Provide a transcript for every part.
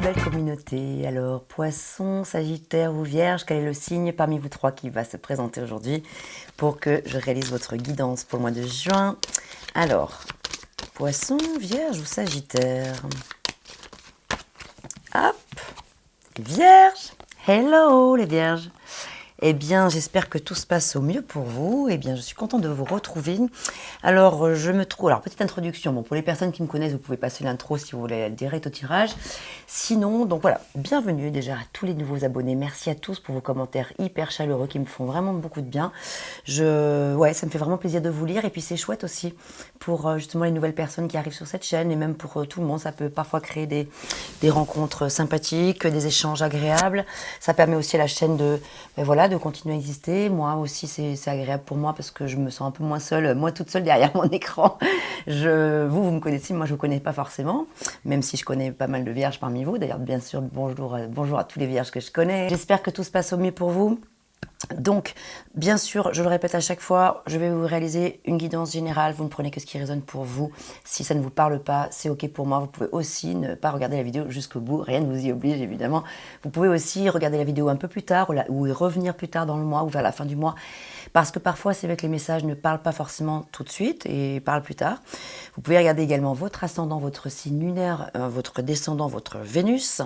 belle communauté. Alors, Poisson, Sagittaire ou Vierge, quel est le signe parmi vous trois qui va se présenter aujourd'hui pour que je réalise votre guidance pour le mois de juin? Alors, Poisson, Vierge ou Sagittaire? Hop, Vierge. Hello les Vierges. Eh bien, j'espère que tout se passe au mieux pour vous. Eh bien, je suis contente de vous retrouver. Alors, je me trouve... Alors, petite introduction. Bon, pour les personnes qui me connaissent, vous pouvez passer l'intro si vous voulez aller direct au tirage. Sinon, donc voilà, bienvenue déjà à tous les nouveaux abonnés. Merci à tous pour vos commentaires hyper chaleureux qui me font vraiment beaucoup de bien. Ouais, ça me fait vraiment plaisir de vous lire. Et puis, c'est chouette aussi pour justement les nouvelles personnes qui arrivent sur cette chaîne et même pour tout le monde. Ça peut parfois créer des rencontres sympathiques, des échanges agréables. Ça permet aussi à la chaîne de continuer à exister. Moi aussi, c'est agréable pour moi parce que je me sens un peu moins seule, moi toute seule derrière mon écran. Vous me connaissez, moi je ne vous connais pas forcément, même si je connais pas mal de vierges parmi vous. D'ailleurs, bien sûr, bonjour à tous les vierges que je connais. J'espère que tout se passe au mieux pour vous. Donc, bien sûr, je le répète à chaque fois, je vais vous réaliser une guidance générale. Vous ne prenez que ce qui résonne pour vous. Si ça ne vous parle pas, c'est OK pour moi. Vous pouvez aussi ne pas regarder la vidéo jusqu'au bout. Rien ne vous y oblige, évidemment. Vous pouvez aussi regarder la vidéo un peu plus tard ou y revenir plus tard dans le mois ou vers la fin du mois. Parce que parfois, c'est vrai que les messages ne parlent pas forcément tout de suite et parlent plus tard. Vous pouvez regarder également votre ascendant, votre signe lunaire, votre descendant, votre Vénus.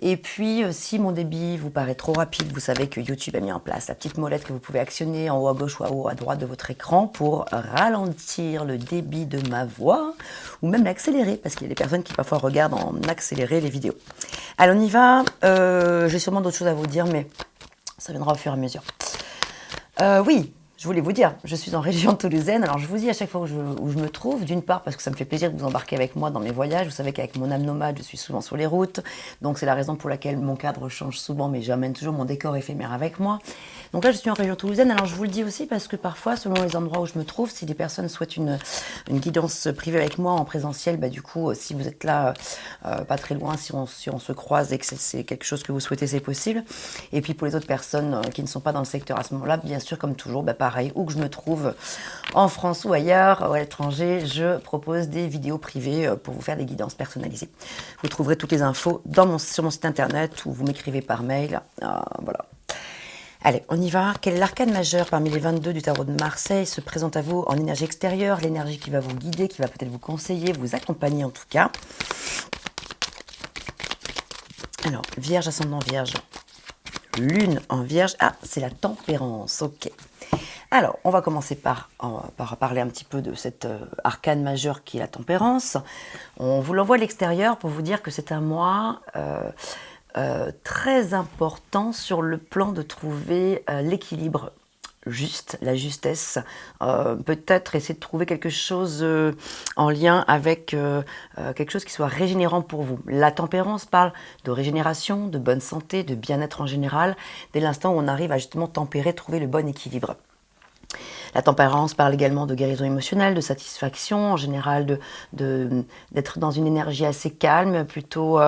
Et puis, si mon débit vous paraît trop rapide, vous savez que YouTube a mis en place la petite molette que vous pouvez actionner en haut à gauche ou en haut à droite de votre écran pour ralentir le débit de ma voix ou même l'accélérer, parce qu'il y a des personnes qui parfois regardent en accéléré les vidéos. Allez, on y va. J'ai sûrement d'autres choses à vous dire, mais ça viendra au fur et à mesure. Oui. Je voulais vous dire, je suis en région toulousaine, alors je vous dis à chaque fois où je me trouve, d'une part parce que ça me fait plaisir de vous embarquer avec moi dans mes voyages, vous savez qu'avec mon âme nomade, je suis souvent sur les routes, donc c'est la raison pour laquelle mon cadre change souvent, mais j'amène toujours mon décor éphémère avec moi. Donc là, je suis en région toulousaine, alors je vous le dis aussi parce que parfois, selon les endroits où je me trouve, si des personnes souhaitent une guidance privée avec moi en présentiel, bah du coup, si vous êtes là, pas très loin, si on se croise et que c'est quelque chose que vous souhaitez, c'est possible. Et puis pour les autres personnes qui ne sont pas dans le secteur à ce moment-là, bien sûr, comme toujours, bah pareil, où que je me trouve, en France ou ailleurs, ou à l'étranger, je propose des vidéos privées pour vous faire des guidances personnalisées. Vous trouverez toutes les infos sur mon site internet ou vous m'écrivez par mail. Voilà. Allez, on y va. Quel est l'arcane majeur parmi les 22 du tarot de Marseille se présente à vous en énergie extérieure, l'énergie qui va vous guider, qui va peut-être vous conseiller, vous accompagner en tout cas. Alors, Vierge, ascendant Vierge, Lune en Vierge. Ah, c'est la tempérance, ok. Alors, on va commencer par parler un petit peu de cette arcane majeure qui est la tempérance. On vous l'envoie de l'extérieur pour vous dire que c'est un mois très important sur le plan de trouver l'équilibre juste, la justesse, peut-être essayer de trouver quelque chose en lien avec quelque chose qui soit régénérant pour vous. La tempérance parle de régénération, de bonne santé, de bien-être en général, dès l'instant où on arrive à justement tempérer, trouver le bon équilibre. La tempérance parle également de guérison émotionnelle, de satisfaction, en général d'être dans une énergie assez calme, plutôt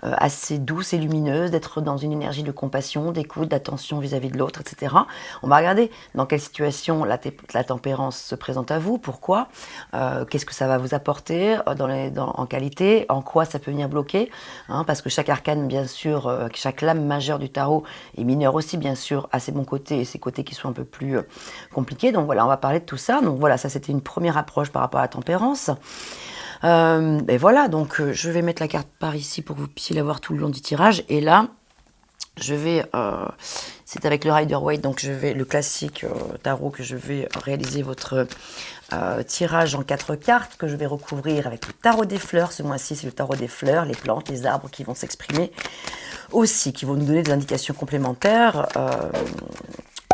assez douce et lumineuse, d'être dans une énergie de compassion, d'écoute, d'attention vis-à-vis de l'autre, etc. On va regarder dans quelle situation la tempérance se présente à vous, pourquoi, qu'est-ce que ça va vous apporter en qualité, en quoi ça peut venir bloquer, hein, parce que chaque arcane, bien sûr, chaque lame majeure du tarot, et mineure aussi, bien sûr, a ses bons côtés et ses côtés qui sont un peu plus compliqués. Donc voilà, on va parler de tout ça. Donc voilà, ça c'était une première approche par rapport à la tempérance. Et voilà, donc je vais mettre la carte par ici pour que vous puissiez la voir tout le long du tirage. Et là, je vais, c'est avec le Rider-Waite, donc je vais, le classique tarot, que je vais réaliser votre tirage en 4 cartes que je vais recouvrir avec le tarot des fleurs. Ce mois-ci, c'est le tarot des fleurs, les plantes, les arbres qui vont s'exprimer aussi, qui vont nous donner des indications complémentaires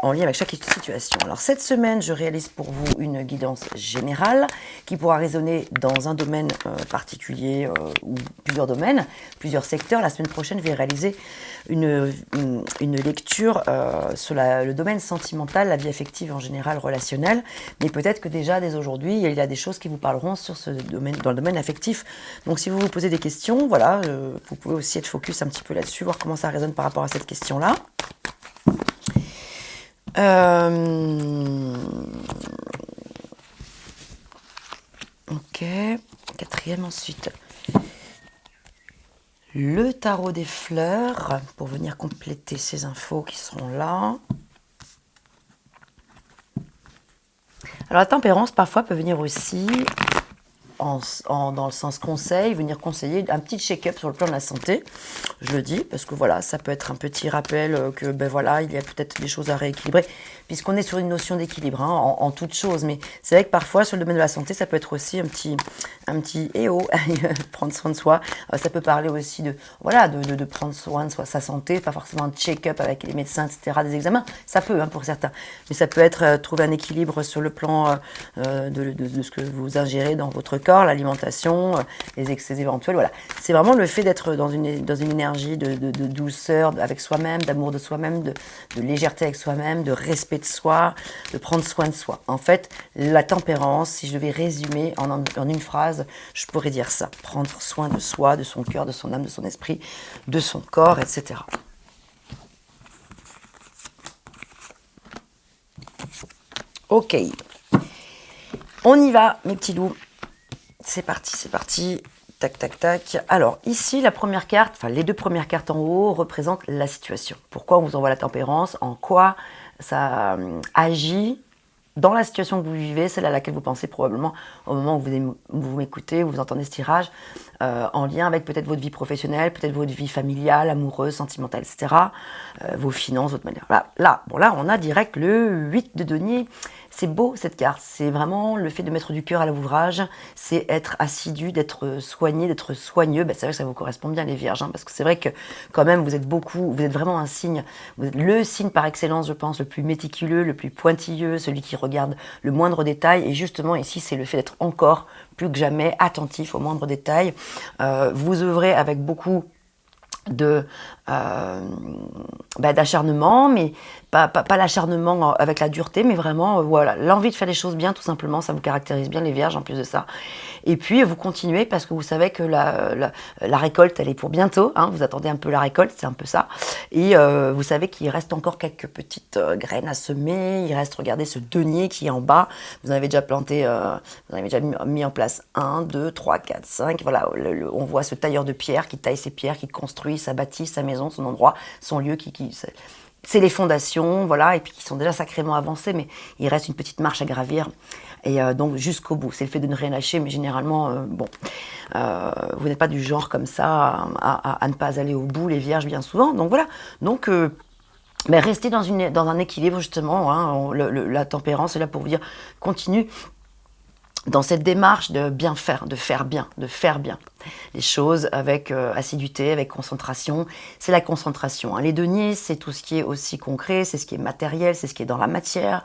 en lien avec chaque situation. Alors cette semaine, je réalise pour vous une guidance générale qui pourra résonner dans un domaine particulier ou plusieurs domaines, plusieurs secteurs. La semaine prochaine, je vais réaliser une lecture sur le domaine sentimental, la vie affective en général, relationnelle. Mais peut-être que déjà, dès aujourd'hui, il y a des choses qui vous parleront sur ce domaine, dans le domaine affectif. Donc si vous vous posez des questions, voilà, vous pouvez aussi être focus un petit peu là-dessus, voir comment ça résonne par rapport à cette question-là. Ok, quatrième ensuite. le tarot des fleurs pour venir compléter ces infos qui seront là. Alors la tempérance parfois peut venir aussi dans le sens conseil, venir conseiller un petit check-up sur le plan de la santé, je le dis, parce que voilà, ça peut être un petit rappel que ben voilà, il y a peut-être des choses à rééquilibrer, puisqu'on est sur une notion d'équilibre en toute chose, mais c'est vrai que parfois sur le domaine de la santé, ça peut être aussi un petit prendre soin de soi, ça peut parler aussi de voilà, de prendre soin de sa santé, pas forcément un check-up avec les médecins, etc., des examens, ça peut pour certains, mais ça peut être trouver un équilibre sur le plan de ce que vous ingérez dans votre corps, l'alimentation, les excès éventuels, voilà. C'est vraiment le fait d'être dans une énergie de douceur avec soi-même, d'amour de soi-même, de légèreté avec soi-même, de respect de soi, de prendre soin de soi. En fait, la tempérance, si je devais résumer en une phrase, je pourrais dire ça. Prendre soin de soi, de son cœur, de son âme, de son esprit, de son corps, etc. Ok. On y va, mes petits loups. C'est parti, c'est parti. Tac, tac, tac. Alors, ici, la première carte, enfin, les deux premières cartes en haut représentent la situation. Pourquoi on vous envoie la tempérance? En quoi ça agit dans la situation que vous vivez, celle à laquelle vous pensez probablement au moment où vous m'écoutez, vous entendez ce tirage, en lien avec peut-être votre vie professionnelle, peut-être votre vie familiale, amoureuse, sentimentale, etc. Vos finances, votre manière. Là, on a direct le 8 de denier. C'est beau cette carte, c'est vraiment le fait de mettre du cœur à l'ouvrage, c'est être assidu, d'être soigné, d'être soigneux. C'est vrai que ça vous correspond bien les vierges, parce que c'est vrai que quand même vous êtes vraiment un signe, vous êtes le signe par excellence, je pense, le plus méticuleux, le plus pointilleux, celui qui regarde le moindre détail. Et justement ici, c'est le fait d'être encore plus que jamais attentif au moindre détail. Vous œuvrez avec beaucoup d'acharnement, mais pas l'acharnement avec la dureté, mais vraiment voilà, l'envie de faire les choses bien, tout simplement. Ça vous caractérise bien les vierges en plus de ça. Et puis vous continuez parce que vous savez que la récolte, elle est pour bientôt, vous attendez un peu la récolte, c'est un peu ça. Et vous savez qu'il reste encore quelques petites graines à semer. Il reste, regardez ce denier qui est en bas, vous en avez déjà planté, vous en avez déjà mis en place 1, 2, 3, 4, 5, voilà, on voit ce tailleur de pierre qui taille ses pierres, qui construit sa bâtisse, sa maison, son endroit, son lieu, c'est les fondations, voilà, et puis qui sont déjà sacrément avancées, mais il reste une petite marche à gravir, et donc jusqu'au bout. C'est le fait de ne rien lâcher, mais généralement, vous n'êtes pas du genre comme ça à ne pas aller au bout, les vierges, bien souvent. Donc voilà, donc mais restez dans un équilibre, justement, la tempérance est là pour vous dire, continue dans cette démarche de bien faire, de faire bien les choses avec assiduité, avec concentration. C'est la concentration. Les deniers, c'est tout ce qui est aussi concret, c'est ce qui est matériel, c'est ce qui est dans la matière,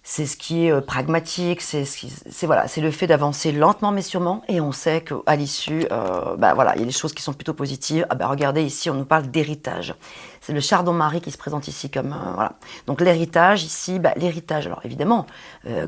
c'est ce qui est pragmatique, c'est le fait d'avancer lentement mais sûrement. Et on sait qu'à l'issue, il y a des choses qui sont plutôt positives. Regardez ici, on nous parle d'héritage. C'est le chardon-marie qui se présente ici comme voilà. Donc l'héritage ici, l'héritage. Alors évidemment,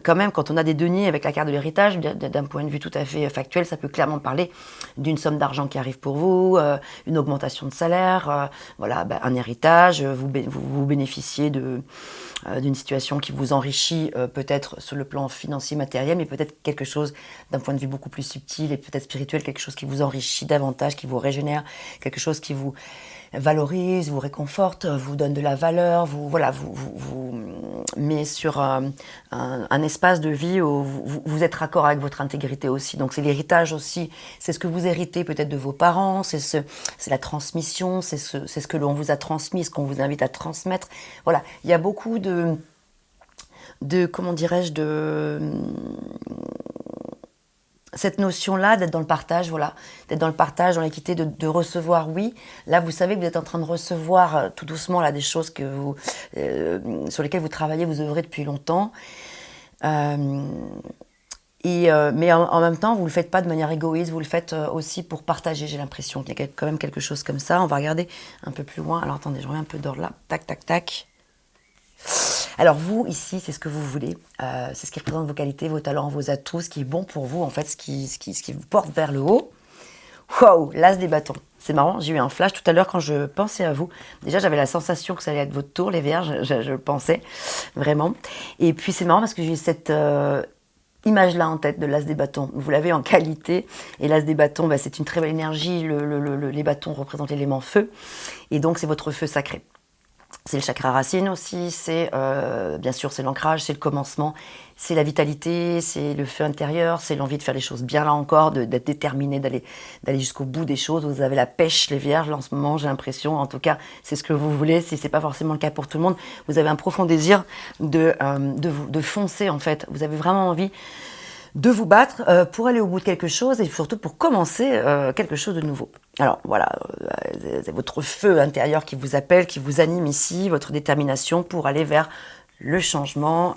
quand même, quand on a des deniers avec la carte de l'héritage, d'un point de vue tout à fait factuel, ça peut clairement parler d'une somme d'argent qui arrive pour vous, une augmentation de salaire, un héritage. Vous bénéficiez d'une situation qui vous enrichit peut-être sur le plan financier, matériel, mais peut-être quelque chose d'un point de vue beaucoup plus subtil et peut-être spirituel, quelque chose qui vous enrichit davantage, qui vous régénère, quelque chose qui vous valorise, vous réconforte, vous donne de la valeur, vous met sur un espace de vie où vous êtes raccord avec votre intégrité aussi. Donc c'est l'héritage aussi, c'est ce que vous héritez peut-être de vos parents, c'est la transmission, c'est ce que l'on vous a transmis, ce qu'on vous invite à transmettre. Voilà, il y a beaucoup de comment dirais-je, cette notion-là d'être dans le partage, voilà, d'être dans le partage, dans l'équité, de recevoir, oui. Là, vous savez que vous êtes en train de recevoir tout doucement là, des choses sur lesquelles vous travaillez, vous œuvrez depuis longtemps. Mais en même temps, vous ne le faites pas de manière égoïste, vous le faites aussi pour partager, j'ai l'impression qu'il y a quand même quelque chose comme ça. On va regarder un peu plus loin. Alors attendez, je remets un peu d'ordre là. Tac, tac, tac. Alors vous, ici, c'est ce que vous voulez, c'est ce qui représente vos qualités, vos talents, vos atouts, ce qui est bon pour vous, en fait, ce qui vous porte vers le haut. Waouh, l'as des bâtons. C'est marrant, j'ai eu un flash tout à l'heure quand je pensais à vous. Déjà, j'avais la sensation que ça allait être votre tour, les vierges, je le pensais, vraiment. Et puis c'est marrant parce que j'ai eu cette image-là en tête de l'as des bâtons. Vous l'avez en qualité. Et l'as des bâtons, bah, c'est une très belle énergie. Les bâtons représentent l'élément feu. Et donc, c'est votre feu sacré. C'est le chakra racine aussi, c'est bien sûr c'est l'ancrage, c'est le commencement, c'est la vitalité, c'est le feu intérieur, c'est l'envie de faire les choses bien là encore, d'être déterminé, d'aller jusqu'au bout des choses. Vous avez la pêche, les vierges, là, en ce moment, j'ai l'impression, en tout cas, c'est ce que vous voulez, si c'est pas forcément le cas pour tout le monde, vous avez un profond désir de foncer en fait. Vous avez vraiment envie de vous battre pour aller au bout de quelque chose et surtout pour commencer quelque chose de nouveau. Alors voilà, c'est votre feu intérieur qui vous appelle, qui vous anime ici, votre détermination pour aller vers le changement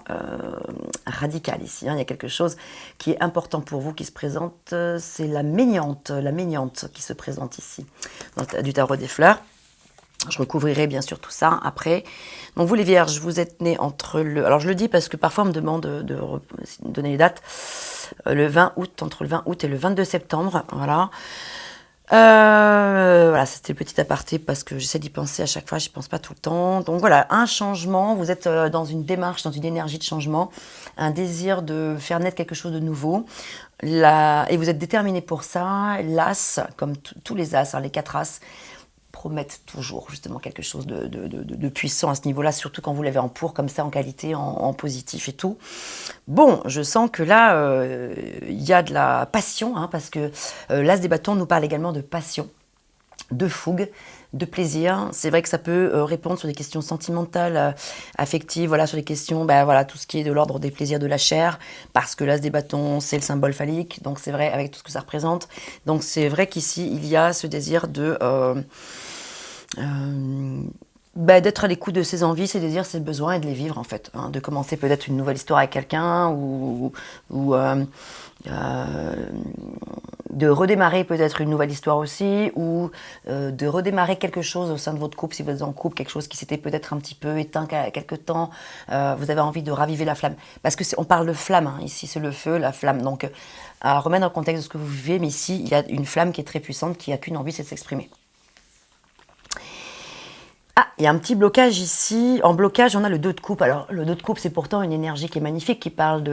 radical ici. Hein. Il y a quelque chose qui est important pour vous qui se présente, c'est la maignante qui se présente ici, du tarot des fleurs. Je recouvrirai bien sûr tout ça après. Donc vous les vierges, vous êtes nés entre le... Alors je le dis parce que parfois on me demande de donner les dates. Le 20 août, entre le 20 août et le 22 septembre, voilà. Voilà, c'était le petit aparté parce que j'essaie d'y penser à chaque fois, j'y pense pas tout le temps. Donc voilà, un changement, vous êtes dans une démarche, dans une énergie de changement, un désir de faire naître quelque chose de nouveau. Et vous êtes déterminé pour ça. L'as, comme tous les as, hein, les 4 as, promettent toujours justement quelque chose de puissant à ce niveau-là, surtout quand vous l'avez en pour, comme ça, en qualité, en positif et tout. Bon, je sens que là, il y a de la passion, hein, parce que l'as des bâtons nous parle également de passion, de fougue, de plaisir. C'est vrai que ça peut répondre sur des questions sentimentales, affectives, voilà, sur les questions, voilà, tout ce qui est de l'ordre des plaisirs de la chair, parce que l'as des bâtons, c'est le symbole phallique, donc c'est vrai, avec tout ce que ça représente. Donc c'est vrai qu'ici, il y a ce désir d'être à l'écoute de ses envies, ses désirs, ses besoins et de les vivre en fait. Hein, de commencer peut-être une nouvelle histoire avec quelqu'un ou de redémarrer peut-être une nouvelle histoire aussi ou de redémarrer quelque chose au sein de votre couple si vous êtes en couple, quelque chose qui s'était peut-être un petit peu éteint quelque temps. Vous avez envie de raviver la flamme. Parce que on parle de flamme, hein, ici c'est le feu, la flamme. Donc à remettre dans le contexte de ce que vous vivez, mais ici il y a une flamme qui est très puissante, qui n'a qu'une envie, c'est de s'exprimer. Ah, il y a un petit blocage ici. En blocage, on a le 2 de coupe. Alors, le 2 de coupe, c'est pourtant une énergie qui est magnifique, qui parle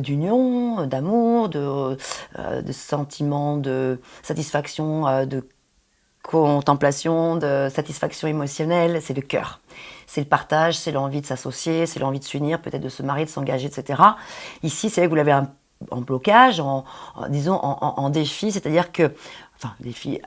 d'union, d'amour, de sentiments, de satisfaction, de contemplation, de satisfaction émotionnelle. C'est le cœur. C'est le partage, c'est l'envie de s'associer, c'est l'envie de s'unir, peut-être de se marier, de s'engager, etc. Ici, c'est vrai que vous l'avez en blocage, disons en défi, c'est-à-dire que... Enfin, défi...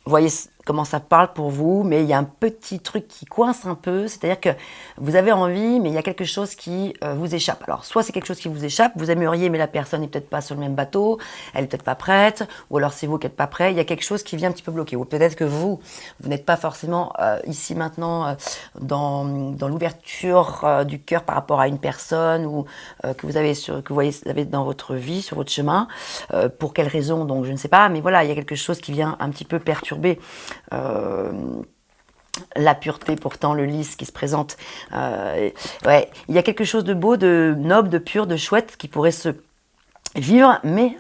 Vous voyez comment ça parle pour vous, mais il y a un petit truc qui coince un peu, c'est-à-dire que vous avez envie, mais il y a quelque chose qui vous échappe. Alors, soit c'est quelque chose qui vous échappe, vous aimeriez, mais la personne n'est peut-être pas sur le même bateau, elle n'est peut-être pas prête, ou alors c'est vous qui n'êtes pas prêt, il y a quelque chose qui vient un petit peu bloquer. Ou peut-être que vous n'êtes pas forcément ici maintenant dans l'ouverture du cœur par rapport à une personne ou que vous avez dans votre vie, sur votre chemin. Pour quelle raison, donc je ne sais pas, mais voilà, il y a quelque chose qui vient un petit peu perturber la pureté, pourtant le lys qui se présente. Ouais, il y a quelque chose de beau, de noble, de pur, de chouette qui pourrait se vivre, mais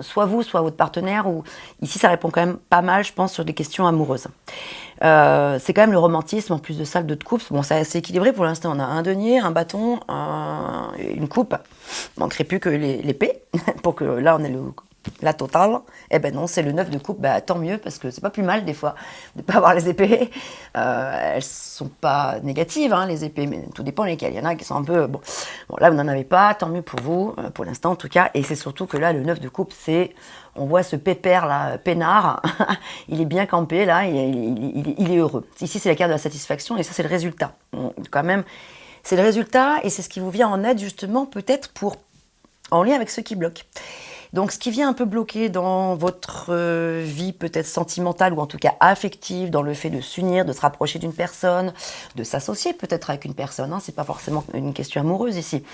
soit vous, soit votre partenaire, ou ici ça répond quand même pas mal, je pense, sur des questions amoureuses. C'est quand même le romantisme, en plus de ça, le 2 de coupe. Bon, c'est assez équilibré pour l'instant. On a un denier, un bâton, une coupe. Il manquerait plus que l'épée, pour que là on ait la totale. Eh ben non, c'est le 9 de coupe, tant mieux, parce que c'est pas plus mal des fois de pas avoir les épées. Elles sont pas négatives, hein, les épées, mais tout dépend lesquelles. Il y en a qui sont un peu... Bon, là, vous n'en avez pas, tant mieux pour vous, pour l'instant en tout cas. Et c'est surtout que là, le 9 de coupe, c'est... On voit ce pépère là, peinard, il est bien campé là, il est heureux. Ici, c'est la carte de la satisfaction et ça, c'est le résultat. Quand même, c'est le résultat et c'est ce qui vous vient en aide justement peut-être en lien avec ceux qui bloquent. Donc, ce qui vient un peu bloquer dans votre vie peut-être sentimentale ou en tout cas affective, dans le fait de s'unir, de se rapprocher d'une personne, de s'associer peut-être avec une personne, hein, c'est pas forcément une question amoureuse ici.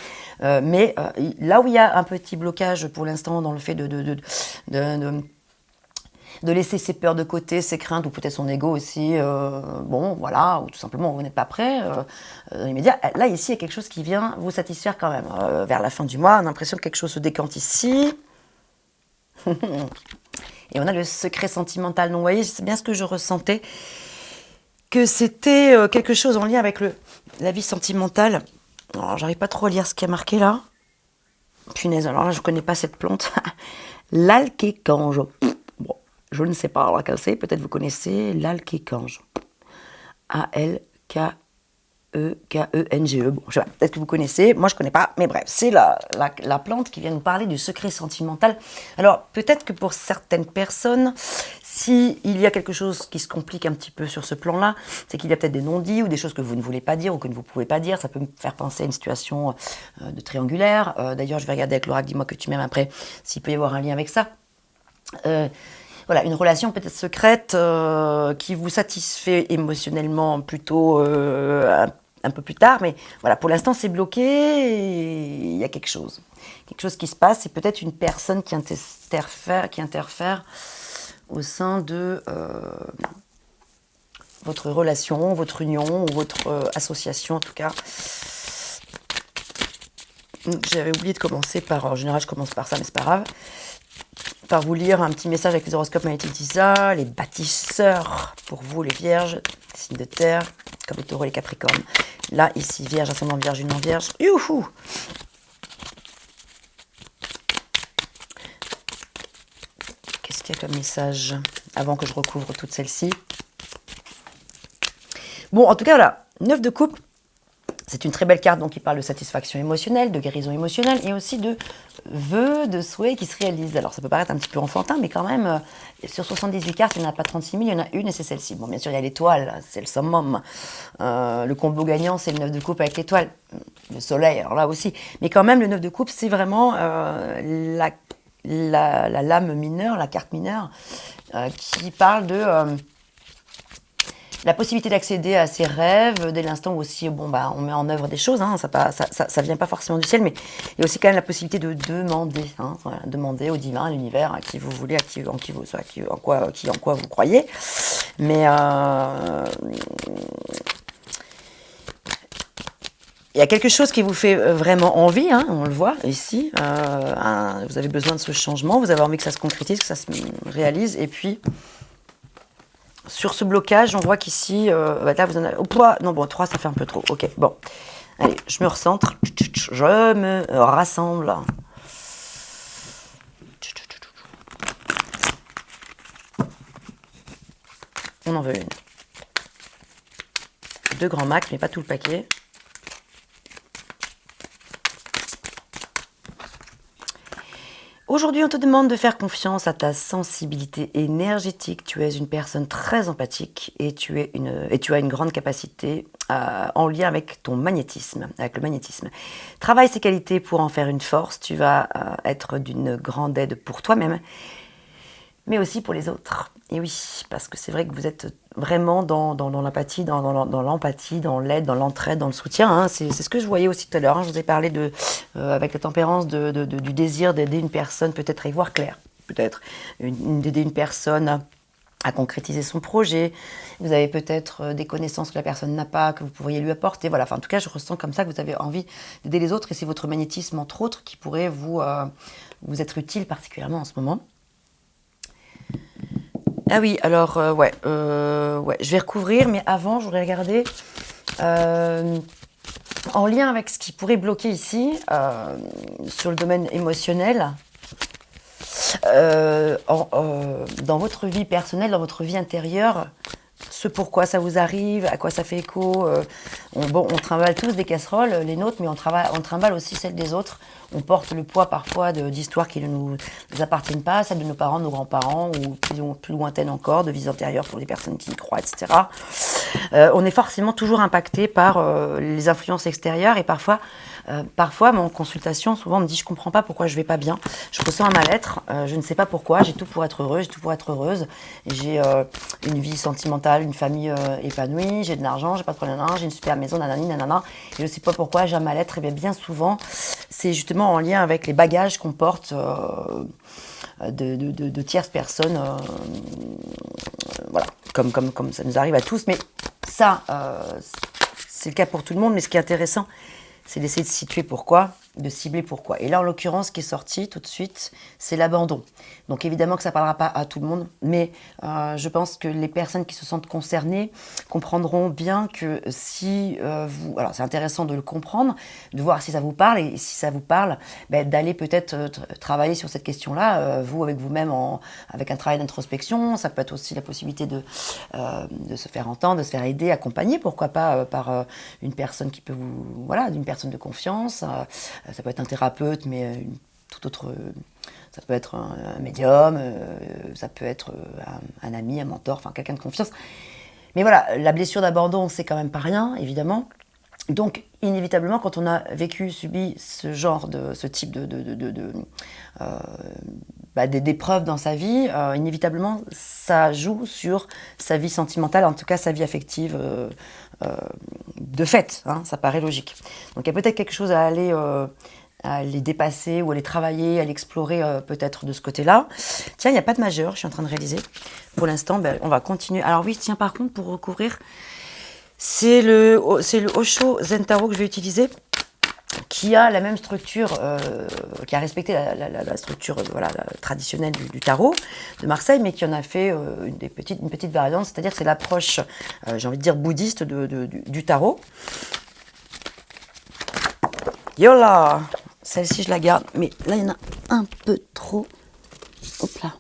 Mais là où il y a un petit blocage pour l'instant dans le fait de laisser ses peurs de côté, ses craintes ou peut-être son ego aussi, bon voilà, ou tout simplement vous n'êtes pas prêt dans l'immédiat. Là ici il y a quelque chose qui vient vous satisfaire quand même. Vers la fin du mois, on a l'impression que quelque chose se décante ici. Et on a le secret sentimental. Donc vous voyez, c'est bien ce que je ressentais, que c'était quelque chose en lien avec la vie sentimentale. Alors j'arrive pas trop à lire ce qui est marqué là. Punaise, alors là, je ne connais pas cette plante. L'alkécange. Bon, je ne sais pas laquelle c'est. Peut-être vous connaissez l'alkécange. A-L-K-E-K-E-N-G-E. Bon, je sais pas, peut-être que vous connaissez. Moi, je ne connais pas. Mais bref, c'est la plante qui vient nous parler du secret sentimental. Alors, peut-être que pour certaines personnes, s'il y a quelque chose qui se complique un petit peu sur ce plan-là, c'est qu'il y a peut-être des non-dits ou des choses que vous ne voulez pas dire ou que vous ne pouvez pas dire. Ça peut me faire penser à une situation de triangulaire. D'ailleurs, je vais regarder avec l'oracle, dis-moi que tu m'aimes après, s'il peut y avoir un lien avec ça. Voilà, une relation peut-être secrète qui vous satisfait émotionnellement plutôt un peu plus tard, mais voilà, pour l'instant c'est bloqué et il y a quelque chose qui se passe, c'est peut-être une personne qui interfère au sein de votre relation, votre union ou votre association en tout cas. J'avais oublié de commencer par, en général je commence par ça mais c'est pas grave, par vous lire un petit message avec les horoscopes magnétiques d'Isa, les bâtisseurs pour vous les vierges, signes de terre, comme les taureaux et les capricornes. Là, ici, vierge, ascendant vierge, union vierge. Youhou! Qu'est-ce qu'il y a comme message avant que je recouvre toutes celles-ci? Bon, en tout cas, voilà, 9 de coupe. C'est une très belle carte donc qui parle de satisfaction émotionnelle, de guérison émotionnelle et aussi de vœux, de souhaits qui se réalisent. Alors ça peut paraître un petit peu enfantin, mais quand même, sur 78 cartes, il n'y en a pas 36 000, il y en a une et c'est celle-ci. Bon, bien sûr, il y a l'étoile, c'est le summum. Le combo gagnant, c'est le 9 de coupe avec l'étoile. Le soleil, alors là aussi. Mais quand même, le 9 de coupe, c'est vraiment la lame mineure, la carte mineure, qui parle de... la possibilité d'accéder à ses rêves dès l'instant où aussi on met en œuvre des choses, hein, ça vient pas forcément du ciel, mais il y a aussi quand même la possibilité de demander, voilà, demander au divin, à l'univers, à qui vous voulez, en quoi vous croyez. Mais il y a quelque chose qui vous fait vraiment envie, hein, on le voit ici. Vous avez besoin de ce changement, vous avez envie que ça se concrétise, que ça se réalise, et puis... Sur ce blocage, on voit qu'ici, là vous en avez... non, bon, 3, ça fait un peu trop. Ok, bon. Allez, je me recentre. Je me rassemble. On en veut une. 2 grands max, mais pas tout le paquet. Aujourd'hui, on te demande de faire confiance à ta sensibilité énergétique. Tu es une personne très empathique et tu as une grande capacité en lien avec ton magnétisme, avec le magnétisme. Travaille ces qualités pour en faire une force. Tu vas être d'une grande aide pour toi-même, mais aussi pour les autres. Et oui, parce que c'est vrai que vous êtes vraiment dans l'empathie, dans l'empathie, dans l'aide, dans l'entraide, dans le soutien. Hein. C'est ce que je voyais aussi tout à l'heure. Hein. Je vous ai parlé avec la tempérance du désir d'aider une personne peut-être à y voir clair, peut-être d'aider une personne à concrétiser son projet. Vous avez peut-être des connaissances que la personne n'a pas, que vous pourriez lui apporter. Voilà. Enfin, en tout cas, je ressens comme ça que vous avez envie d'aider les autres et c'est votre magnétisme, entre autres, qui pourrait vous être utile particulièrement en ce moment. Ah oui, alors, ouais, je vais recouvrir, mais avant, je voudrais regarder en lien avec ce qui pourrait bloquer ici, sur le domaine émotionnel, dans votre vie personnelle, dans votre vie intérieure, ce pourquoi ça vous arrive, à quoi ça fait écho. On trimballe tous des casseroles, les nôtres, mais on trimballe aussi celles des autres. On porte le poids parfois d'histoires qui ne nous appartiennent pas, celles de nos parents, de nos grands-parents, ou plus lointaines encore, de vies antérieures pour les personnes qui y croient, etc. On est forcément toujours impacté par les influences extérieures et parfois, en consultation, souvent on me dit « je comprends pas pourquoi je vais pas bien, je ressens un mal-être, je ne sais pas pourquoi, j'ai tout pour être heureux, j'ai tout pour être heureuse, j'ai une vie sentimentale, une famille épanouie, j'ai de l'argent, j'ai pas de problème, j'ai une super maison, nanani, nanana, et je sais pas pourquoi j'ai un mal-être. » Et bien souvent, c'est justement en lien avec les bagages qu'on porte de tierces personnes, voilà, comme ça nous arrive à tous, mais ça, c'est le cas pour tout le monde, mais ce qui est intéressant, c'est d'essayer de situer pourquoi. de cibler pourquoi. Et là, en l'occurrence, ce qui est sorti tout de suite, c'est l'abandon. Donc évidemment que ça ne parlera pas à tout le monde, mais je pense que les personnes qui se sentent concernées comprendront bien que si vous... Alors c'est intéressant de le comprendre, de voir si ça vous parle, et si ça vous parle, d'aller peut-être travailler sur cette question-là, vous avec vous-même, avec un travail d'introspection. Ça peut être aussi la possibilité de se faire entendre, de se faire aider, accompagner, pourquoi pas par une personne qui peut vous... Voilà, d'une personne de confiance. Ça peut être un thérapeute, mais tout autre... Ça peut être un médium, ça peut être un ami, un mentor, enfin quelqu'un de confiance. Mais voilà, la blessure d'abandon, c'est quand même pas rien, évidemment. Donc, inévitablement, quand on a vécu, subi ce type d'épreuves dans sa vie, inévitablement, ça joue sur sa vie sentimentale, en tout cas sa vie affective, de fait, hein, ça paraît logique. Donc, il y a peut-être quelque chose à les dépasser ou à les travailler, à l'explorer peut-être de ce côté-là. Tiens, il n'y a pas de majeur, je suis en train de réaliser. Pour l'instant, on va continuer. Alors oui, tiens, par contre, pour recouvrir, c'est le Osho Zen Tarot que je vais utiliser, qui a la même structure, qui a respecté la structure traditionnelle du tarot de Marseille, mais qui en a fait une petite variante, c'est-à-dire que c'est l'approche, j'ai envie de dire, bouddhiste du tarot. Yola! Celle-ci, je la garde, mais là, il y en a un peu trop. Hop là.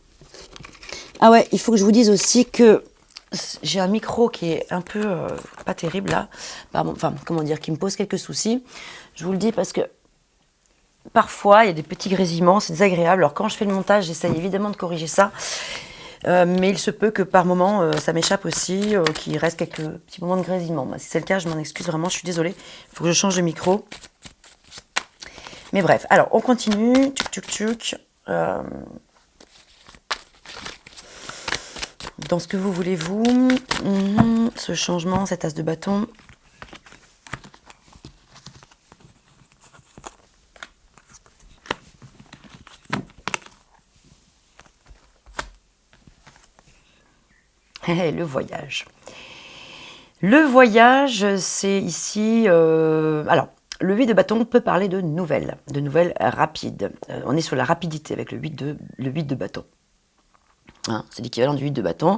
Ah ouais, il faut que je vous dise aussi que j'ai un micro qui est un peu pas terrible là. Enfin, comment dire, qui me pose quelques soucis. Je vous le dis parce que parfois, il y a des petits grésillements, c'est désagréable. Alors quand je fais le montage, j'essaye évidemment de corriger ça. Mais il se peut que par moment, ça m'échappe aussi, qu'il reste quelques petits moments de grésillement. Si c'est le cas, je m'en excuse vraiment, je suis désolée. Il faut que je change de micro. Mais bref, alors on continue. Dans ce que vous voulez, vous, ce changement, cet as de bâton. Le voyage. Le voyage, c'est ici... alors, le 8 de bâton peut parler de nouvelles rapides. On est sur la rapidité avec le 8 de bâton. Hein, c'est l'équivalent du 8 de bâton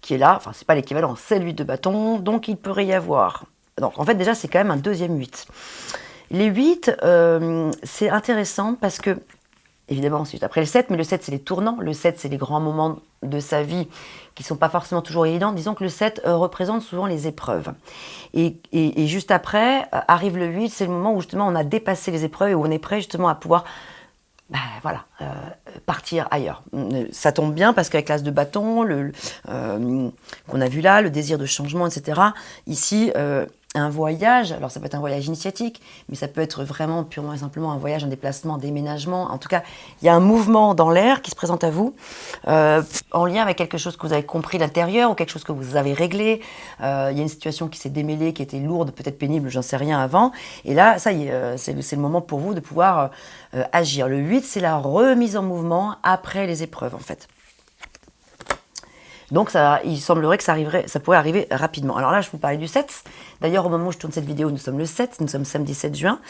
qui est là. Enfin, c'est pas l'équivalent, c'est le 8 de bâton. Donc, il pourrait y avoir... Donc, en fait, déjà, c'est quand même un deuxième 8. Les 8, c'est intéressant parce que, évidemment, ensuite, après le 7, mais le 7, c'est les tournants. Le 7, c'est les grands moments de sa vie qui ne sont pas forcément toujours évidents. Disons que le 7 représente souvent les épreuves. Et juste après, arrive le 8, c'est le moment où justement on a dépassé les épreuves et où on est prêt justement à pouvoir partir ailleurs. Ça tombe bien parce qu'avec l'as de bâton, qu'on a vu là, le désir de changement, etc. Ici, un voyage, alors ça peut être un voyage initiatique, mais ça peut être vraiment purement et simplement un voyage, un déplacement, un déménagement. En tout cas, il y a un mouvement dans l'air qui se présente à vous, en lien avec quelque chose que vous avez compris de l'intérieur ou quelque chose que vous avez réglé. Il y a une situation qui s'est démêlée, qui était lourde, peut-être pénible, j'en sais rien avant. Et là, ça y est, c'est le moment pour vous de pouvoir agir. Le 8, c'est la remise en mouvement après les épreuves, en fait. Donc il semblerait que ça pourrait arriver rapidement. Alors là, je vous parlais du 7. D'ailleurs, au moment où je tourne cette vidéo, nous sommes le 7, nous sommes samedi 7 juin.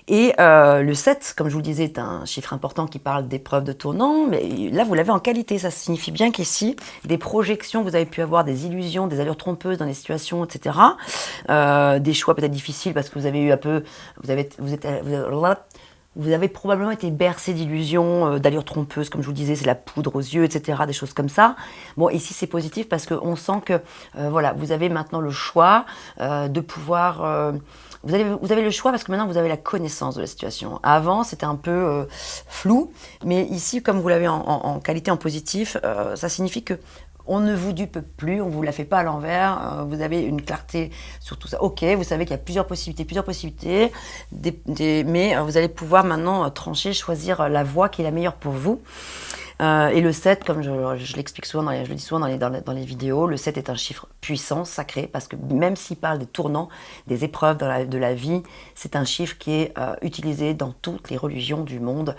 Et le 7, comme je vous le disais, est un chiffre important qui parle d'épreuves de tournant. Mais là, vous l'avez en qualité. Ça signifie bien qu'ici, des projections, vous avez pu avoir des illusions, des allures trompeuses dans les situations, etc. Des choix peut-être difficiles parce que vous avez eu un peu... Vous avez probablement été bercé d'illusions, d'allures trompeuses, comme je vous le disais, c'est la poudre aux yeux, etc., des choses comme ça. Bon, ici, c'est positif parce qu'on sent que, voilà, vous avez maintenant le choix de pouvoir... Vous avez le choix parce que maintenant, vous avez la connaissance de la situation. Avant, c'était un peu flou, mais ici, comme vous l'avez en qualité, en positif, ça signifie que on ne vous dupe plus, on ne vous la fait pas à l'envers, vous avez une clarté sur tout ça. Ok, vous savez qu'il y a plusieurs possibilités, mais vous allez pouvoir maintenant trancher, choisir la voie qui est la meilleure pour vous. Et le 7, comme je l'explique souvent, je le dis souvent dans les vidéos, le 7 est un chiffre puissant, sacré, parce que même s'il parle des tournants, des épreuves de la vie, c'est un chiffre qui est utilisé dans toutes les religions du monde.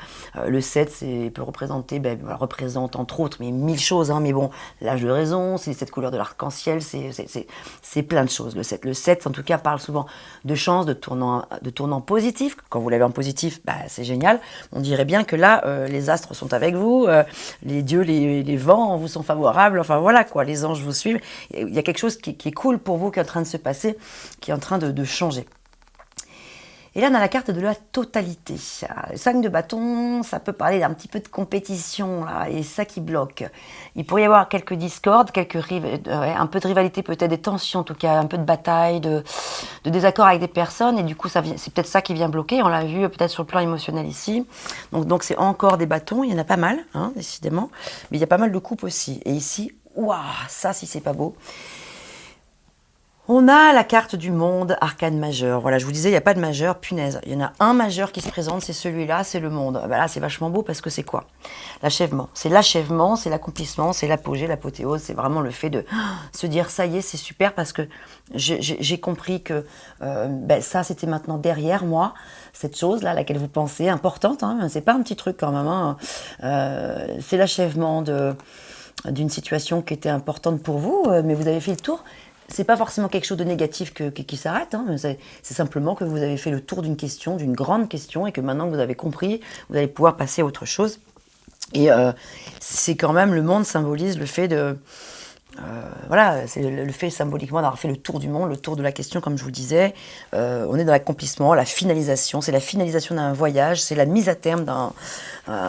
Le 7 peut représenter, représente entre autres, mais 1000 choses, hein, mais bon, l'âge de raison, c'est les 7 couleurs de l'arc-en-ciel, c'est plein de choses, le 7. Le 7, en tout cas, parle souvent de chance, de tournants positifs. Quand vous l'avez en positif, c'est génial. On dirait bien que là, les astres sont avec vous, les dieux, les vents vous sont favorables, enfin voilà quoi, les anges vous suivent. Il y a quelque chose qui est cool pour vous, qui est en train de se passer, qui est en train de changer. Et là, on a la carte de la totalité. Le 5 de bâton, ça peut parler d'un petit peu de compétition, là, et ça qui bloque. Il pourrait y avoir quelques discordes, un peu de rivalité, peut-être des tensions, en tout cas, un peu de bataille, de désaccord avec des personnes, et du coup, c'est peut-être ça qui vient bloquer. On l'a vu peut-être sur le plan émotionnel ici. Donc c'est encore des bâtons, il y en a pas mal, hein, décidément, mais il y a pas mal de coupes aussi. Et ici, waouh, ça, si c'est pas beau. On a la carte du monde, arcane majeur. Voilà, je vous disais, il n'y a pas de majeur, punaise. Il y en a un majeur qui se présente, c'est celui-là, c'est le monde. Là, c'est vachement beau parce que c'est quoi? L'achèvement. C'est l'achèvement, c'est l'accomplissement, c'est l'apogée, l'apothéose. C'est vraiment le fait de se dire, ça y est, c'est super parce que j'ai compris que ça, c'était maintenant derrière moi. Cette chose-là, à laquelle vous pensez, importante, hein, c'est pas un petit truc quand même. Hein. C'est l'achèvement d'une situation qui était importante pour vous, mais vous avez fait le tour. C'est pas forcément quelque chose de négatif qui s'arrête, hein, c'est simplement que vous avez fait le tour d'une question, d'une grande question, et que maintenant que vous avez compris, vous allez pouvoir passer à autre chose. Et c'est quand même, le monde symbolise le fait de... voilà, c'est le fait symboliquement d'avoir fait le tour du monde, le tour de la question, comme je vous le disais. On est dans l'accomplissement, la finalisation, c'est la finalisation d'un voyage, c'est la mise à terme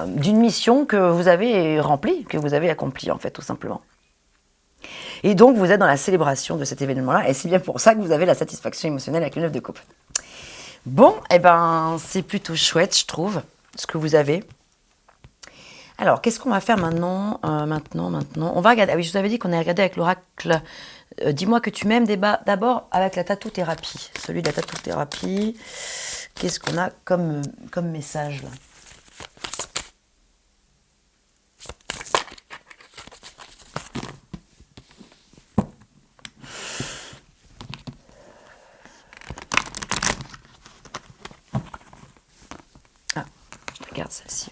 d'une mission que vous avez remplie, que vous avez accomplie, en fait, tout simplement. Et donc, vous êtes dans la célébration de cet événement-là, et c'est bien pour ça que vous avez la satisfaction émotionnelle avec le 9 de coupe. Bon, c'est plutôt chouette, je trouve, ce que vous avez. Alors, qu'est-ce qu'on va faire maintenant On va regarder. Ah oui, je vous avais dit qu'on allait regarder avec l'oracle. Dis-moi que tu m'aimes d'abord avec la tattoo-thérapie. Celui de la tattoo-thérapie. Qu'est-ce qu'on a comme message là? Regarde celle-ci.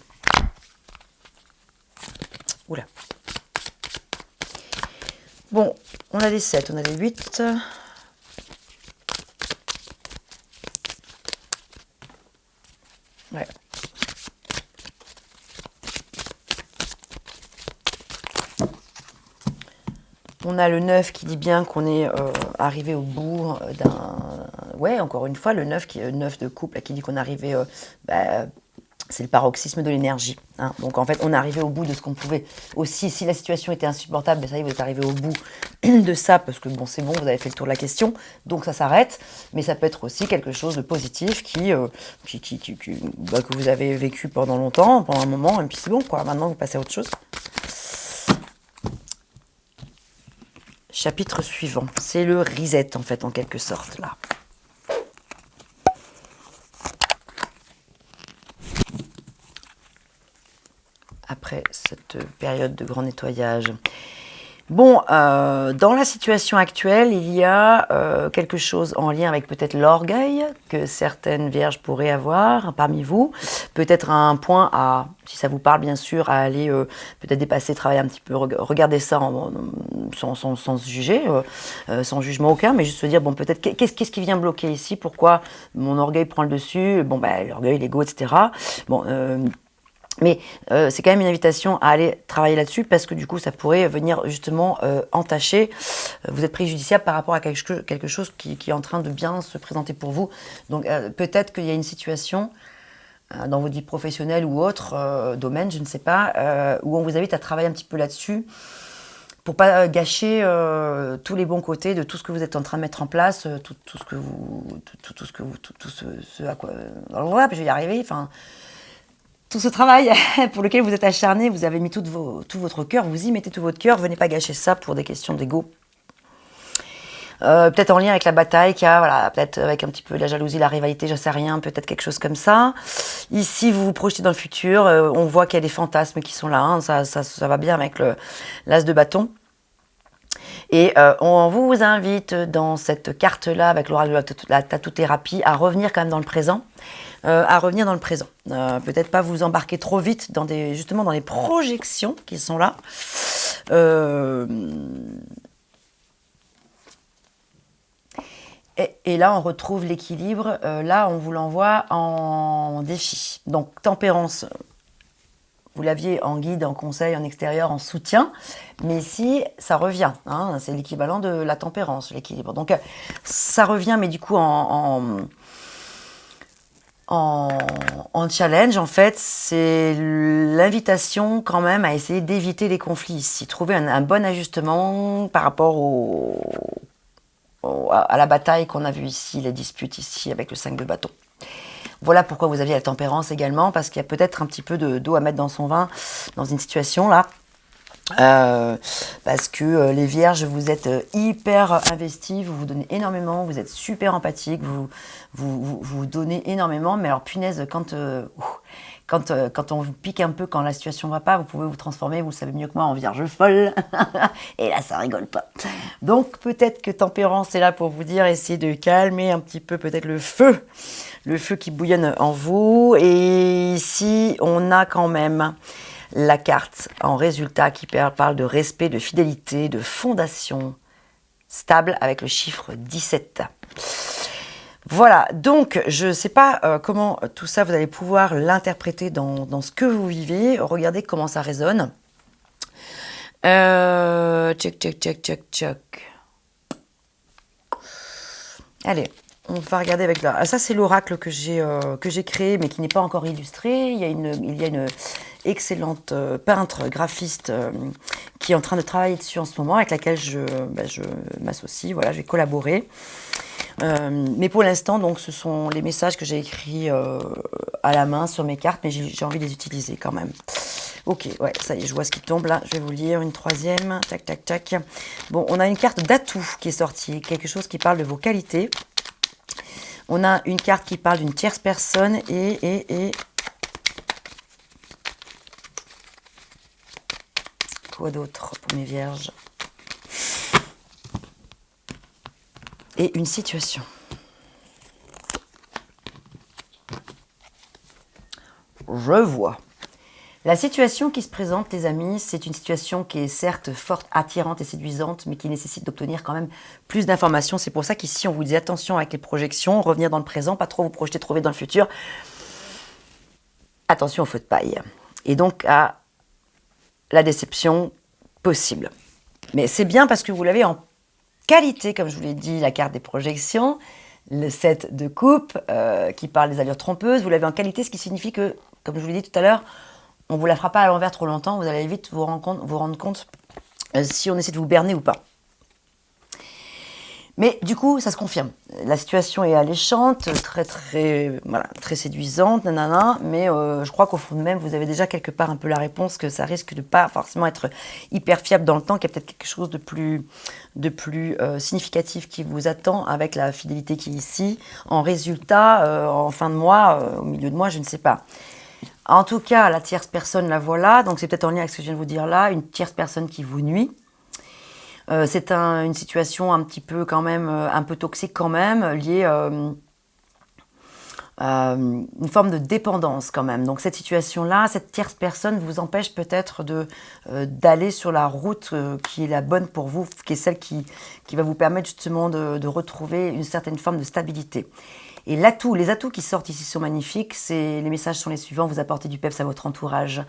Oula. Bon, on a des 7, on a des 8. Ouais. On a le 9 qui dit bien qu'on est arrivé au bout d'un... Ouais, encore une fois, le 9 qui est 9 de couple, qui dit qu'on est arrivé... c'est le paroxysme de l'énergie. Hein. Donc en fait, on est arrivé au bout de ce qu'on pouvait. Aussi, si la situation était insupportable, mais ça y est, vous êtes arrivé au bout de ça, parce que bon, c'est bon, vous avez fait le tour de la question, donc ça s'arrête. Mais ça peut être aussi quelque chose de positif que vous avez vécu pendant longtemps, pendant un moment, et puis c'est bon, quoi. Maintenant, vous passez à autre chose. Chapitre suivant, c'est le reset, en fait, en quelque sorte, là. Après cette période de grand nettoyage. Bon, dans la situation actuelle, il y a quelque chose en lien avec peut-être l'orgueil que certaines vierges pourraient avoir parmi vous. Peut-être un point à, si ça vous parle bien sûr, à aller peut-être dépasser, travailler un petit peu, regarder ça sans se juger, sans jugement aucun, mais juste se dire, bon, peut-être, qu'est-ce qui vient bloquer ici? Pourquoi mon orgueil prend le dessus? Bon, l'orgueil, l'ego, etc. Bon, mais c'est quand même une invitation à aller travailler là-dessus parce que du coup, ça pourrait venir justement entacher. Vous êtes préjudiciable par rapport à quelque chose qui est en train de bien se présenter pour vous. Donc peut-être qu'il y a une situation dans votre vie professionnelle ou autre domaine, je ne sais pas, où on vous invite à travailler un petit peu là-dessus pour pas gâcher tous les bons côtés de tout ce que vous êtes en train de mettre en place, tout ce à quoi... Alors voilà, je vais y arriver, enfin... Tout ce travail pour lequel vous êtes acharné, vous avez mis tout votre cœur, vous y mettez tout votre cœur, venez pas gâcher ça pour des questions d'ego. Peut-être en lien avec la bataille qu'il y a, voilà, peut-être avec un petit peu la jalousie, la rivalité, je sais rien, peut-être quelque chose comme ça. Ici, vous vous projetez dans le futur, on voit qu'il y a des fantasmes qui sont là, hein, ça va bien avec l'as de bâton. Et on vous invite dans cette carte-là, avec l'oracle de la tatou-thérapie, à revenir quand même dans le présent. Peut-être pas vous embarquer trop vite justement dans les projections qui sont là. Et là, on retrouve l'équilibre. Là, on vous l'envoie en défi. Donc, tempérance, vous l'aviez en guide, en conseil, en extérieur, en soutien. Mais ici, ça revient. Hein, c'est l'équivalent de la tempérance, l'équilibre. Donc, ça revient, mais du coup, en challenge, en fait, c'est l'invitation quand même à essayer d'éviter les conflits ici. Trouver un bon ajustement par rapport à la bataille qu'on a vue ici, les disputes ici avec le 5 de bâton. Voilà pourquoi vous aviez la tempérance également, parce qu'il y a peut-être un petit peu d'eau à mettre dans son vin dans une situation là. Parce que les vierges, vous êtes hyper investis, vous vous donnez énormément, vous êtes super empathiques, vous donnez énormément, mais alors punaise, quand on vous pique un peu, quand la situation ne va pas, vous pouvez vous transformer, vous le savez mieux que moi, en vierge folle. Et là, ça rigole pas. Donc peut-être que tempérance est là pour vous dire, essayez de calmer un petit peu peut-être le feu qui bouillonne en vous. Et ici, on a quand même la carte en résultat qui parle de respect, de fidélité, de fondation stable avec le chiffre 17. Voilà, donc je ne sais pas comment tout ça vous allez pouvoir l'interpréter dans ce que vous vivez. Regardez comment ça résonne. Check. Allez, on va regarder avec là. Ça, c'est l'oracle que j'ai créé, mais qui n'est pas encore illustré. Il y a une excellente peintre, graphiste, qui est en train de travailler dessus en ce moment, avec laquelle je m'associe. Voilà, je vais collaborer. Mais pour l'instant, donc, ce sont les messages que j'ai écrits à la main sur mes cartes, mais j'ai envie de les utiliser quand même. Ok, ouais, ça y est, je vois ce qui tombe là. Je vais vous lire une troisième. Tac. Bon, on a une carte d'atout qui est sortie, quelque chose qui parle de vos qualités. On a une carte qui parle d'une tierce personne et quoi d'autre pour mes vierges? Et une situation. Je vois. La situation qui se présente, les amis, c'est une situation qui est certes forte, attirante et séduisante, mais qui nécessite d'obtenir quand même plus d'informations. C'est pour ça qu'ici, on vous dit attention avec les projections, revenir dans le présent, pas trop vous projeter trop vite dans le futur. Attention au feu de paille. Et donc à la déception possible. Mais c'est bien parce que vous l'avez en qualité, comme je vous l'ai dit, la carte des projections, le 7 de coupe qui parle des allures trompeuses. Vous l'avez en qualité, ce qui signifie que, comme je vous l'ai dit tout à l'heure, on ne vous la fera pas à l'envers trop longtemps, vous allez vite vous rendre compte si on essaie de vous berner ou pas. Mais du coup, ça se confirme. La situation est alléchante, très séduisante, nanana, mais je crois qu'au fond de même, vous avez déjà quelque part un peu la réponse que ça risque de pas forcément être hyper fiable dans le temps, qu'il y a peut-être quelque chose de plus significatif qui vous attend avec la fidélité qui est ici. En résultat, en fin de mois, au milieu de mois, je ne sais pas. En tout cas, la tierce personne, la voilà. Donc, c'est peut-être en lien avec ce que je viens de vous dire là. Une tierce personne qui vous nuit. C'est une situation un petit peu quand même, un peu toxique quand même, liée à une forme de dépendance quand même. Donc, cette situation-là, cette tierce personne vous empêche peut-être d'aller sur la route qui est la bonne pour vous, qui est celle qui va vous permettre justement de retrouver une certaine forme de stabilité. Et les atouts qui sortent ici sont magnifiques. Les messages sont les suivants. Vous apportez du peps à votre entourage.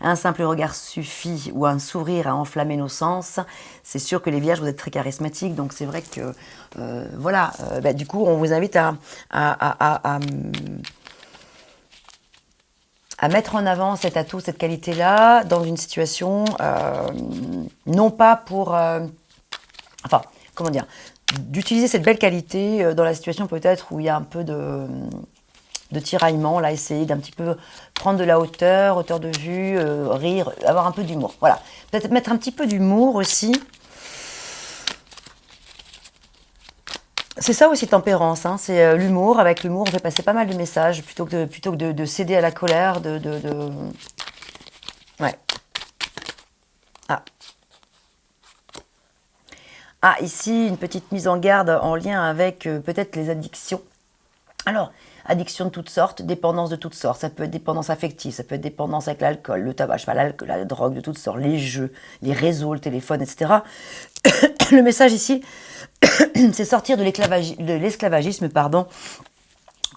Un simple regard suffit ou un sourire à enflammer nos sens. C'est sûr que les vierges, vous êtes très charismatiques. Donc c'est vrai que, du coup, on vous invite à mettre en avant cet atout, cette qualité-là, dans une situation, non pas pour... d'utiliser cette belle qualité dans la situation peut-être où il y a un peu de tiraillement, là, essayer d'un petit peu prendre de la hauteur de vue, rire, avoir un peu d'humour. Voilà, peut-être mettre un petit peu d'humour aussi. C'est ça aussi tempérance, hein, c'est l'humour. Avec l'humour, on fait passer pas mal de messages plutôt que de céder à la colère, Ouais. Ah. Ah, ici, une petite mise en garde en lien avec peut-être les addictions. Alors, addiction de toutes sortes, dépendance de toutes sortes. Ça peut être dépendance affective, ça peut être dépendance avec l'alcool, le tabac, je sais pas, l'alcool, la drogue de toutes sortes, les jeux, les réseaux, le téléphone, etc. Le message ici, c'est sortir de l'esclavagisme, pardon.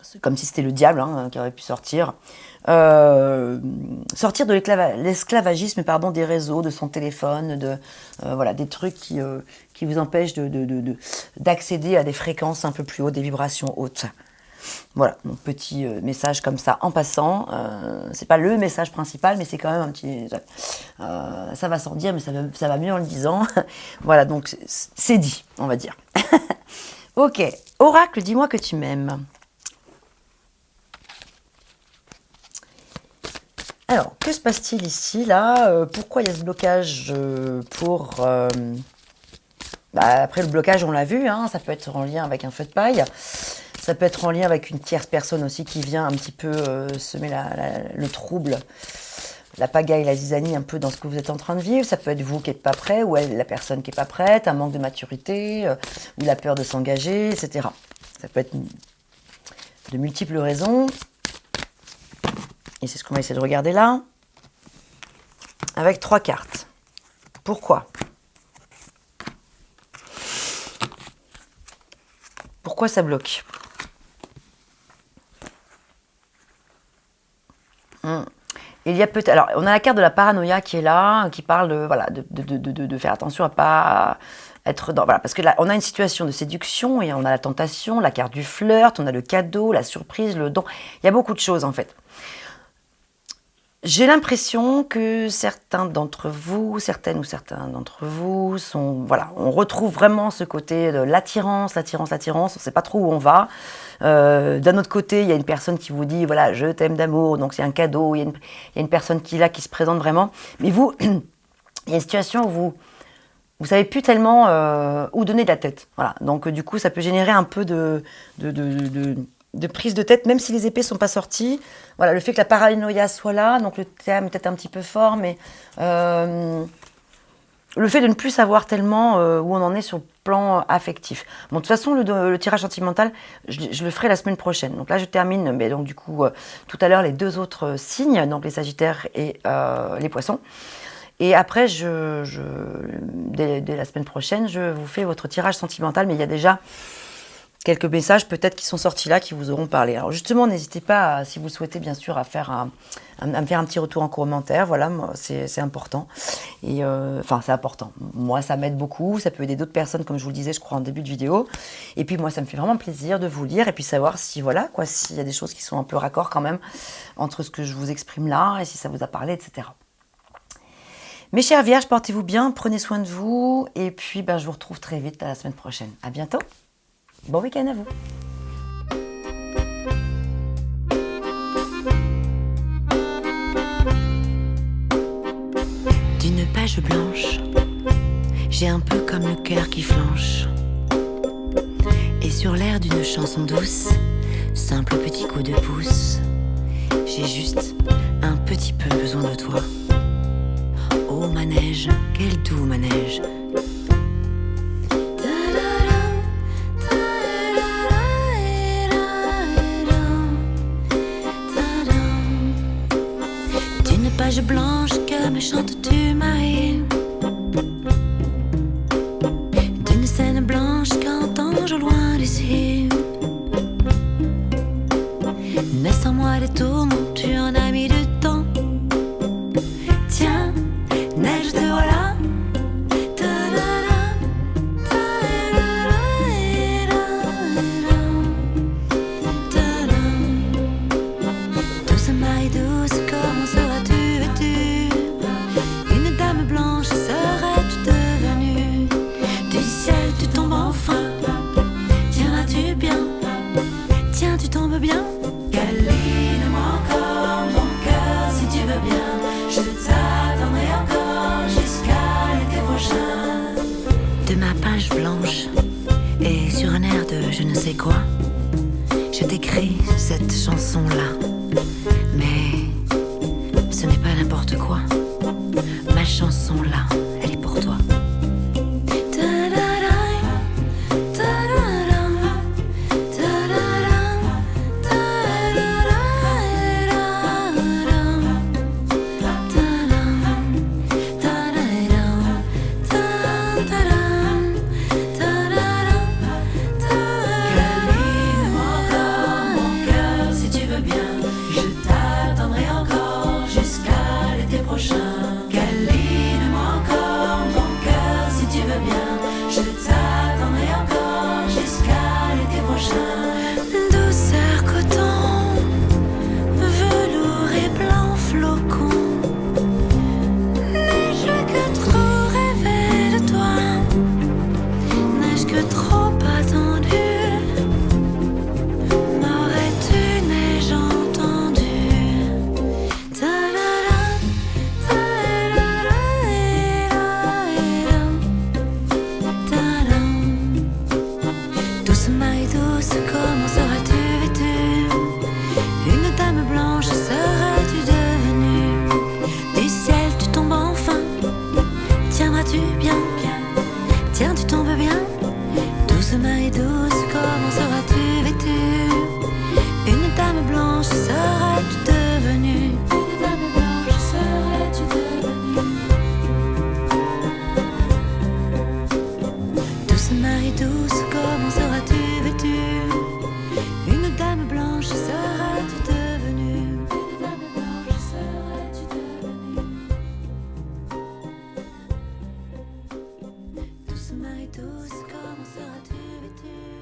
C'est comme si c'était le diable hein, qui aurait pu sortir. Sortir de l'esclavagisme, pardon, des réseaux, de son téléphone, voilà, des trucs qui vous empêchent d'accéder à des fréquences un peu plus hautes, des vibrations hautes. Voilà, mon petit message comme ça en passant. C'est pas le message principal, mais c'est quand même un petit. Ça va sans dire, mais ça va mieux en le disant. Voilà, donc c'est dit, on va dire. Ok, oracle, dis-moi que tu m'aimes. Alors, que se passe-t-il ici, là pourquoi il y a ce blocage après, le blocage, on l'a vu, hein, ça peut être en lien avec un feu de paille. Ça peut être en lien avec une tierce personne aussi qui vient un petit peu semer le trouble, la pagaille, la zizanie un peu dans ce que vous êtes en train de vivre. Ça peut être vous qui n'êtes pas prêt, ou la personne qui n'est pas prête, un manque de maturité, ou la peur de s'engager, etc. Ça peut être de multiples raisons. Et c'est ce qu'on va essayer de regarder là. Avec 3 cartes. Pourquoi ? Pourquoi ça bloque ? Il y a peut-être. Alors, on a la carte de la paranoïa qui est là, qui parle de faire attention à pas être dans. Voilà, parce que là, on a une situation de séduction et on a la tentation, la carte du flirt, on a le cadeau, la surprise, le don. Il y a beaucoup de choses en fait. J'ai l'impression que certaines ou certains d'entre vous sont, voilà, on retrouve vraiment ce côté de l'attirance, on ne sait pas trop où on va. D'un autre côté, il y a une personne qui vous dit, voilà, je t'aime d'amour, donc c'est un cadeau, il y a une personne qui est là, qui se présente vraiment. Mais vous, il y a une situation où vous savez plus tellement où donner de la tête. Voilà, donc du coup, ça peut générer un peu de prise de tête, même si les épées sont pas sorties. Voilà, le fait que la paranoïa soit là, donc le terme est peut-être un petit peu fort, mais le fait de ne plus savoir tellement où on en est sur le plan affectif. Bon, de toute façon, le tirage sentimental, je le ferai la semaine prochaine. Donc là, je termine, mais donc du coup, tout à l'heure, les 2 autres signes, donc les Sagittaires et les Poissons. Et après, dès la semaine prochaine, je vous fais votre tirage sentimental, mais il y a déjà quelques messages peut-être qui sont sortis là, qui vous auront parlé. Alors justement, n'hésitez pas, si vous le souhaitez bien sûr, à me faire un petit retour en commentaire. Voilà, c'est important. Et enfin, c'est important. Moi, ça m'aide beaucoup. Ça peut aider d'autres personnes, comme je vous le disais, je crois, en début de vidéo. Et puis moi, ça me fait vraiment plaisir de vous lire et puis savoir si, voilà, quoi, s'il y a des choses qui sont un peu raccord quand même entre ce que je vous exprime là et si ça vous a parlé, etc. Mes chers vierges, portez-vous bien, prenez soin de vous. Et puis, je vous retrouve très vite à la semaine prochaine. À bientôt. Bon week-end à vous. D'une page blanche, j'ai un peu comme le cœur qui flanche. Et sur l'air d'une chanson douce, simple petit coup de pouce, j'ai juste un petit peu besoin de toi. Oh manège, quel doux manège. Page blanche que me chantes-tu Marie, d'une scène blanche qu'entends-je au loin d'ici. N'est-ce en moi des tourments, tu en as mis du temps. Tiens, neige te voilà. Douce Marie douce, comment seras-tu? Serais-tu devenue du ciel, tu tombes enfin. Tiens, tu bien? Tiens, tu tombes bien? Câline-moi encore. cette chanson-là. Mais ce n'est pas n'importe quoi. Ma chanson-là, elle est pour toi. Douce Marie douce, comment seras-tu vêtue?